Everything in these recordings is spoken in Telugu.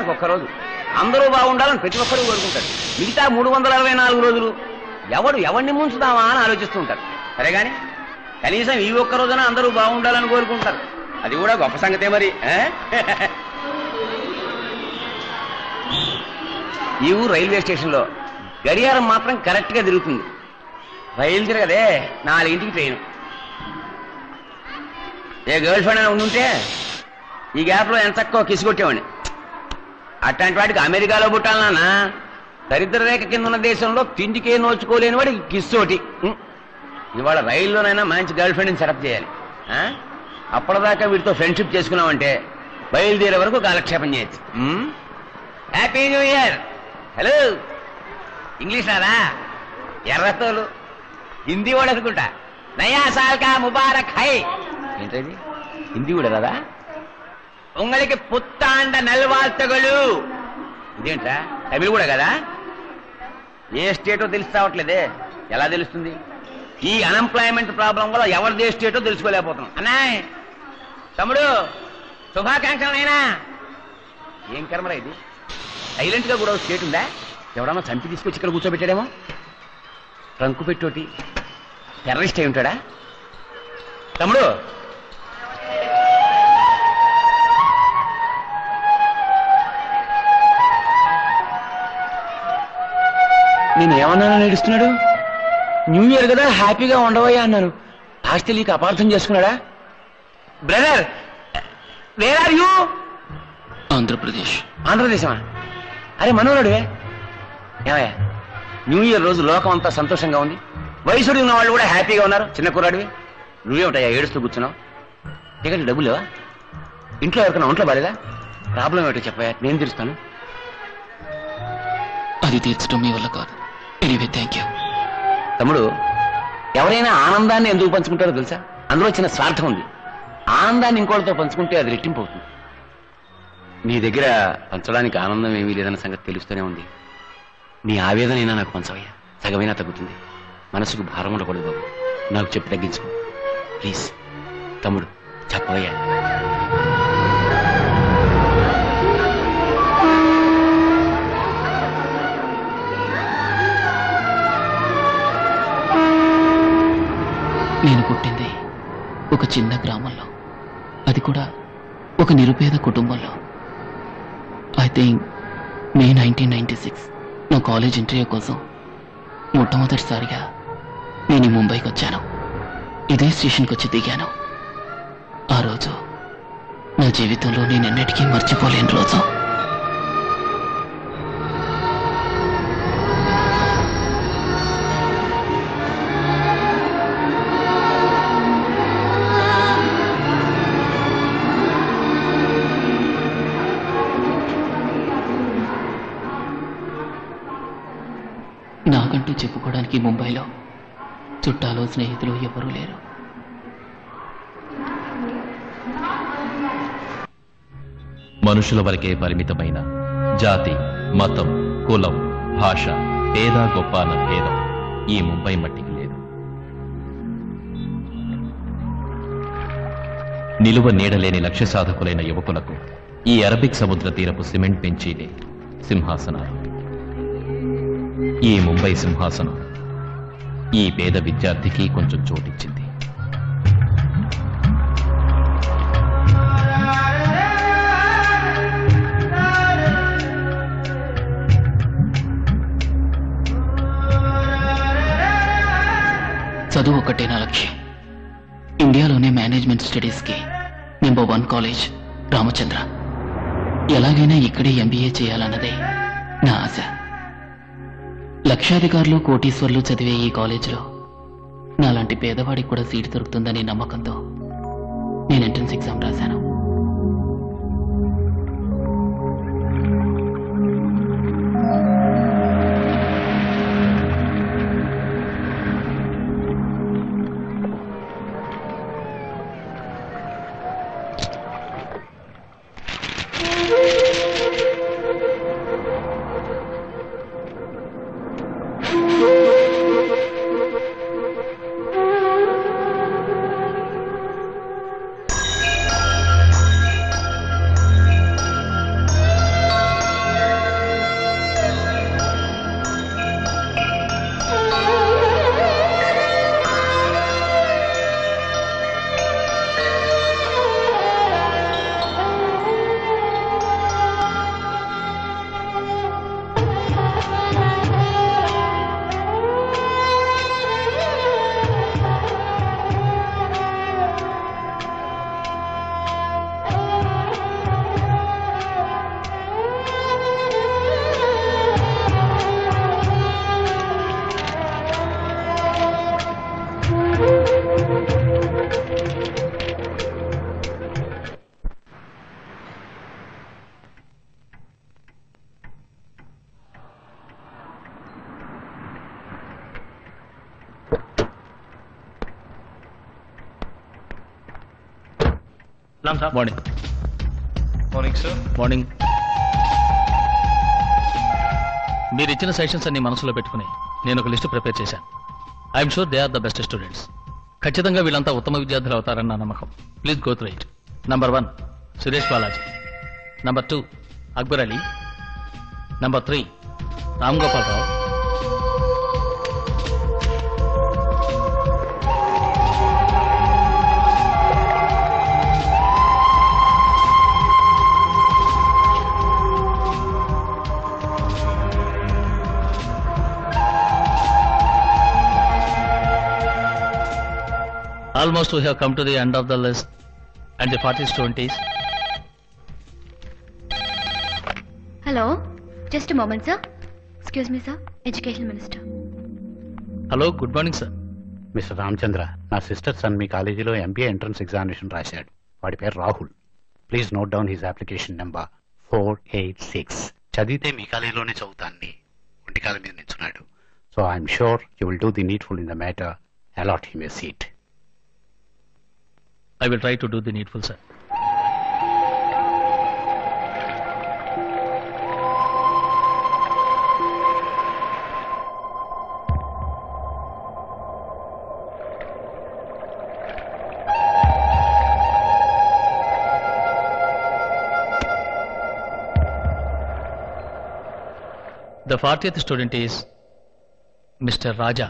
వారానికి ఒక్కరోజు. అందరూ బాగుండాలని ప్రతి ఒక్కరూ కోరుకుంటారు. మిగతా 364 రోజులు ఎవరిని ముంచుదామా అని ఆలోచిస్తూ ఉంటారు. సరే గాని కనీసం ఈ ఒక్క రోజున అందరూ బాగుండాలని కోరుకుంటారు. అది కూడా గొప్ప సంగతే మరి. ఈ ఊరు రైల్వే స్టేషన్లో గడియారం మాత్రం కరెక్ట్ గా తిరుగుతుంది. రైలు తిరగదే, 4ంటికి ట్రైన్. ఏ గర్ల్ ఫ్రెండ్ అని ఉండుంటే ఈ గ్యాప్ లో ఎంత తక్కువ కిసి కొట్టేవాడిని. అట్లాంటి వాడికి అమెరికాలో పుట్టాలన్నా, దరిద్ర రేఖ కింద ఉన్న దేశంలో తిండికే నోచుకోలేని వాడికి కిస్సోటి. ఇవాళ రైల్లోనైనా మంచి గర్ల్ ఫ్రెండ్ని సెటప్ చేయాలి. అప్పటిదాకా వీటితో ఫ్రెండ్షిప్ చేసుకున్నామంటే బయలుదేరే వరకు కాలక్షేపం చేయొచ్చు. Happy new year. Hello, English రాదా? ఎర్రతోలు హిందీ వాడు అనుకుంటా. నయా సాల్ కా ముబారక్ హై. ఏంటది? హిందీ కూడా రాదా? ఉంగళికి పుత్తాండ నల్వాల్తగలు. ఇదేంట్రా, తమిళ కూడా కదా? ఏ స్టేటో తెలిసి రావట్లేదే. ఎలా తెలుస్తుంది? ఈ అన్ఎంప్లాయ్మెంట్ ప్రాబ్లం వల్ల ఎవరిది ఏ స్టేటో తెలుసుకోలేకపోతున్నాం. అన్నాయ్ తమ్ముడు, శుభాకాంక్షలైనా. ఏం కర్మరా ఇది? సైలెంట్ గా కూడా స్టేట్ ఉందా? ఎవడన్నా చంపి తీసుకొచ్చి ఇక్కడ కూర్చోబెట్టాడేమో. ట్రంకు పెట్టోటి టెర్రరిస్ట్ అయి ఉంటాడా? తమ్ముడు, నేనేమన్నానని ఏడుస్తున్నాడు? న్యూ ఇయర్ కదా, హ్యాపీగా ఉండవయ్యా అన్నాను. లాస్ట్ తెలియక అపార్థం చేసుకున్నాడా? Brother, where are you? Andhra Pradesh. ఆంధ్రప్రదేశమా? అరే మనోహరుడే. ఏమయ్యా, న్యూ ఇయర్ రోజు లోకం అంతా సంతోషంగా ఉంది. వయసుడు ఉన్న వాళ్ళు కూడా హ్యాపీగా ఉన్నారు. చిన్న కుర్రాడివి, నువ్వేమిటయ్యా ఏడుస్తూ కూర్చున్నావు? టికెట్ డబ్బులు లేవా? ఇంట్లో ఎవరికైనా ఒంట్లో బాలేదా? ప్రాబ్లం ఏమిటో చెప్పయ్యా, నేను తీరుస్తాను. అది తీర్చడం మీ వల్ల కాదు. Anyway, thank you. తమ్ముడు, ఎవరైనా ఆనందాన్ని ఎందుకు పంచుకుంటారో తెలుసా? అందులో చిన్న స్వార్థం ఉంది. ఆనందాన్ని ఇంకోటితో పంచుకుంటే అది రెట్టింపు అవుతుంది. నీ దగ్గర పంచడానికి ఆనందం ఏమీ లేదన్న సంగతి తెలుస్తూనే ఉంది. నీ ఆవేదనైనా నాకు పంచవయ్యా, సగమైనా తగ్గుతుంది. మనసుకు భారం ఉండకూడదు బాబు. నాకు చెప్పి తగ్గించుకో ప్లీజ్. తమ్ముడు చెప్పవయ్యా. నేను పుట్టింది ఒక చిన్న గ్రామంలో, అది కూడా ఒక నిరుపేద కుటుంబంలో. ఐ థింక్ మే 1996 నా కాలేజ్ ఇంటర్వ్యూ కోసం మొట్టమొదటిసారిగా నేను ముంబైకి వచ్చాను. ఇదే స్టేషన్కి వచ్చి దిగాను. ఆ రోజు నా జీవితంలో నేను ఎన్నటికీ మర్చిపోలేని రోజు. నాకంటూ చెప్పుకోవడానికి ముంబైలో చుట్టాలు, స్నేహితులు ఎవరూ లేరు. మనుషుల వరకే పరిమితమైన జాతి, మతం, కులం, భాష, పేద గొప్ప అన్న భేదం ఈ ముంబై మట్టికి లేదు. నిలువ నీడలేని లక్ష్య సాధకులైన యువకులకు ఈ అరబిక్ సముద్ర తీరపు సిమెంట్ బెంచీలే సింహాసనాలు. ఈ ముంబై సింహాసనం ఈ పేద విద్యార్థికి కొంచెం చోటిచ్చింది. చదువు ఒక్కటే నా లక్ష్యం. ఇండియాలోనే మేనేజ్మెంట్ స్టడీస్కి నంబర్ 1 కాలేజ్ రామచంద్ర. ఎలాగైనా ఇక్కడే MBA చేయాలన్నదే నా ఆశ. లక్షాధికారులు, కోటీశ్వర్లు చదివే ఈ కాలేజీలో నాలాంటి పేదవాడికి కూడా సీటు దొరుకుతుందనే నమ్మకంతో నేను ఎంట్రన్స్ ఎగ్జామ్ రాశాను. మార్నింగ్. Morning sir. మార్నింగ్. మీరు ఇచ్చిన సెషన్స్ అన్ని మనసులో పెట్టుకుని నేను ఒక లిస్టు ప్రిపేర్ చేశాను. I'm sure they are the best students. ఖచ్చితంగా వీళ్ళంతా ఉత్తమ విద్యార్థులు అవుతారన్న నా నమ్మకం. Please go through it. Number 1 Suresh Balaji. Number 2 Akbar Ali. Number 3 Ram Gopal Rao. Almost we have come to the end of the list and the 40 students. Hello, just a moment, sir. Excuse me, sir. Education Minister. Hello, good morning, sir. Mister Ramachandra, నా సిస్టర్ సన్ మీ కాలేజీలో ఎంబీఏ ఎంట్రన్స్ ఎగ్జామినేషన్ రాశాడు. వాడి పేరు Rahul. Please note down his application number 486. చదివితే మీ కాలేజీలోనే చదువుతాన్ని ఒంటికాల మీద నిల్చున్నాడు. So I'm sure you will do the needful in the matter. Allot him a seat. I will try to do the needful, sir. The 40th student is Mr. Raja.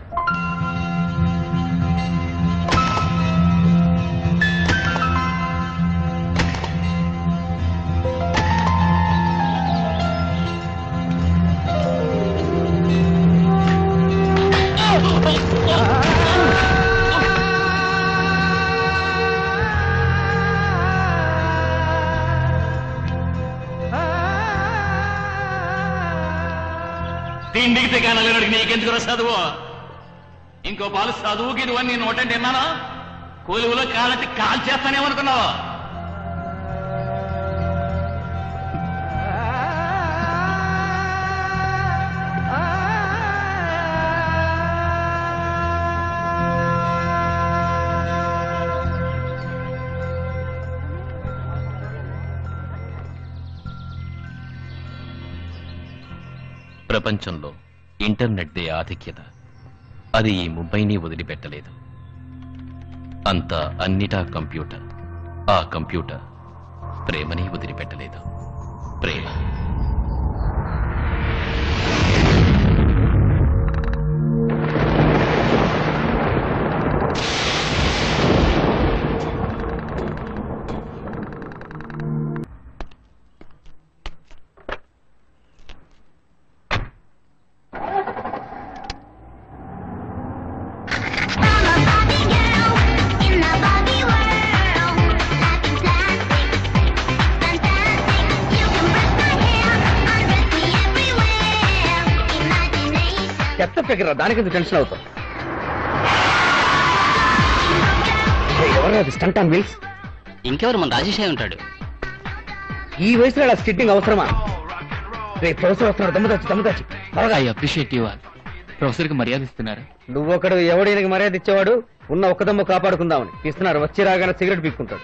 తిండికి తెగానలేడు నీకెందుకు చదువు? ఇంకో పాలు చదువుకి నువ్వు నేను నోటంటే విన్నానా? కొలువులో కాలటి కాల్ చేస్తానేమనుకున్నావు? ప్రపంచంలో ఇంటర్నెట్దే ఆధిక్యత. అది ఈ ముంబైని వదిలిపెట్టలేదు. అంతా అన్నిటా కంప్యూటర్. ఆ కంప్యూటర్ ప్రేమని వదిలిపెట్టలేదు. ప్రేమ. చెత్త ఫిగర్, దానికి టెన్షన్ అవుతాం. ఎవరు అది స్టంట్ ఆన్ వీల్స్? ఇంకెవరు మన రాజేష్ అయి ఉంటాడు. ఈ వయసులో అలా స్కిట్టింగ్ అవసరమా? రేపు ప్రొఫెసర్ వస్తున్నాడు. దమ్ముదాచి I appreciate you all. Professor కి మర్యాద ఇస్తున్నారు. నువ్వొకడు ఎవడైనా మర్యాద ఇచ్చేవాడు. ఉన్న ఒక్క దమ్ము కాపాడుకుందామని ఇస్తున్నారు. వచ్చి రాగానే సిగరెట్ పీక్కుంటాడు.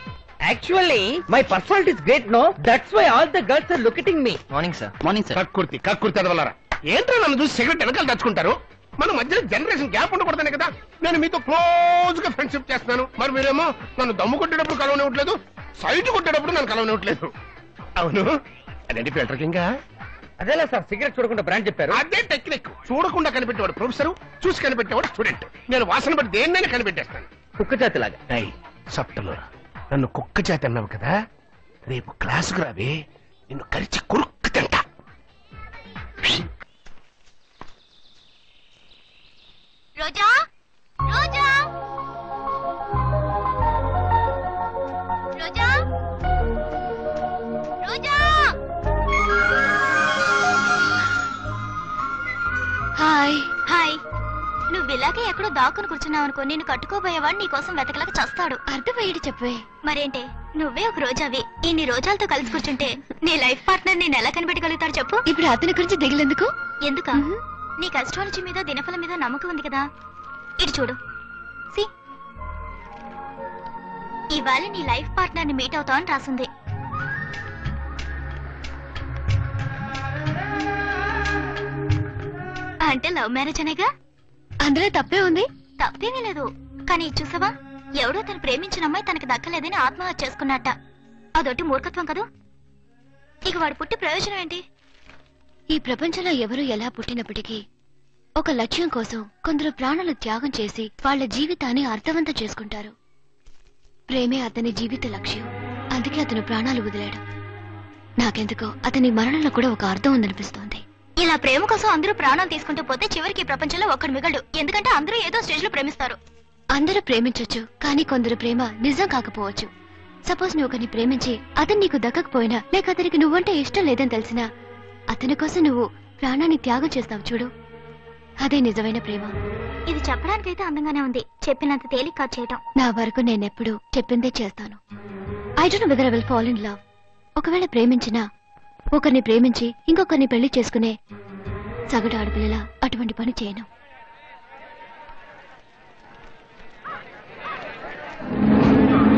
Actually my personality is great. No, that's why all the girls are looking me. Morning sir. Morning sir. కక్కుర్తి అదవలారా. ఏంటో నన్ను చూసి సిగరెట్ వెనకాల తెచ్చుకుంటారు. మన మధ్య జనరేషన్ గ్యాప్ ఉండకూడదనే కదా నేను మీతో క్లోజ్ గా ఫ్రెండ్షిప్ చేస్తున్నాను. మరి మీరేమో నన్ను దమ్ము కొట్టేటప్పుడు కలవనివ్వట్లేదు, సైట్ కొట్టేటప్పుడు నన్ను కలవనివ్వట్లేదు. అవును, అదేంటి ఫిల్టర్ కింగ్? అదేలా సార్, సిగరెట్ చూడకుండా బ్రాండ్ చెప్పారు. అదే టెక్నిక్. చూడకుండా కనిపెట్టేవాడు ప్రొఫెసర్, చూసి కనిపెట్టేవాడు స్టూడెంట్. నేను వాసన బట్టి దేన్నైనా కనిపెట్టేస్తాను. కుక్క జాతి లాగా. సప్టలో నన్ను కుక్క చేతి అన్నావు కదా, రేపు క్లాసుకు రావే, నిన్ను కరిచి కురుక్కు తింటా. రోజా, రోజా, రోజా, రోజా. హాయ్. హాయ్. నువ్వు ఇలాగే ఎక్కడో దాక్కుని కూర్చున్నావు అనుకో, నేను కట్టుకోబోయేవాడు నీకోసం వెతకలేక చస్తాడు. అర్థమయ్యేది చెప్పే. మరేంటే, నువ్వే ఒక రోజావి. ఇన్ని రోజాలతో కలిసి కూర్చుంటే నీ లైఫ్ పార్ట్నర్ నేను ఎలా కనిపెట్టగలుగుతాడు చెప్పు? ఇప్పుడు అతని గురించి దిగులేందుకు? ఎందుక? నీకు అస్ట్రాలజీ మీద దినఫలం మీద నమ్మకం ఉంది కదా. ఇటు చూడు. సి, ఇవాళ నీ లైఫ్ పార్ట్నర్ ని మీట్ అవుతావు అని రాసింది. అంటే లవ్ మ్యారేజ్ అనేగా. అందులో తప్పే ఉంది? తప్పేమీ లేదు. కానీ చూసావా, ఎవడో తను ప్రేమించిన అమ్మాయి తనకి దక్కలేదని ఆత్మహత్య చేసుకున్నట్ట. అదొట్టి మూర్ఖత్వం కదూ. ఇక వాడు పుట్టి ప్రయోజనం ఏంటి? ఈ ప్రపంచంలో ఎవరు ఎలా పుట్టినప్పటికీ ఒక లక్ష్యం కోసం కొందరు ప్రాణాలు త్యాగం చేసి వాళ్ళ జీవితాన్ని అర్థవంతం చేసుకుంటారు. ప్రేమే అతని జీవిత లక్ష్యం. అందుకే అతను ప్రాణాలు వదిలాడు. నాకెందుకో అతని మరణంలో కూడా ఒక అర్థం ఉందనిపిస్తోంది. ఇలా ప్రేమ కోసం అందరూ ప్రాణాలు తీసుకుంటూ పోతే చివరికి ప్రపంచంలో ఒక్కడు మిగలడు. ఎందుకంటే అందరూ ఏదో స్టేజ్ లో ప్రేమిస్తారు. అందరూ ప్రేమించొచ్చు, కానీ కొందరు ప్రేమ నిజం కాకపోవచ్చు. సపోజ్ నువ్వు ఒకరిని ప్రేమించి అతను నీకు దక్కకపోయినా, లేక అతనికి నువ్వంటే ఇష్టం లేదని తెలిసినా అతని కోసం నువ్వు ప్రాణాన్ని త్యాగం చేస్తావు చూడు, అదే నిజమైన ప్రేమ. ఇది చెప్పడానికైతే అందంగానే ఉంది, చెప్పినంత తేలిక కాదు చేయటం. నా వరకు నేనెప్పుడు చెప్పిందే చేస్తాను. I don't know whether I will fall in love. ఒకవేళ ప్రేమించినా ఒకరిని ప్రేమించి ఇంకొకరిని పెళ్లి చేసుకునే సగటు ఆడపిల్లలా అటువంటి పని చేయను.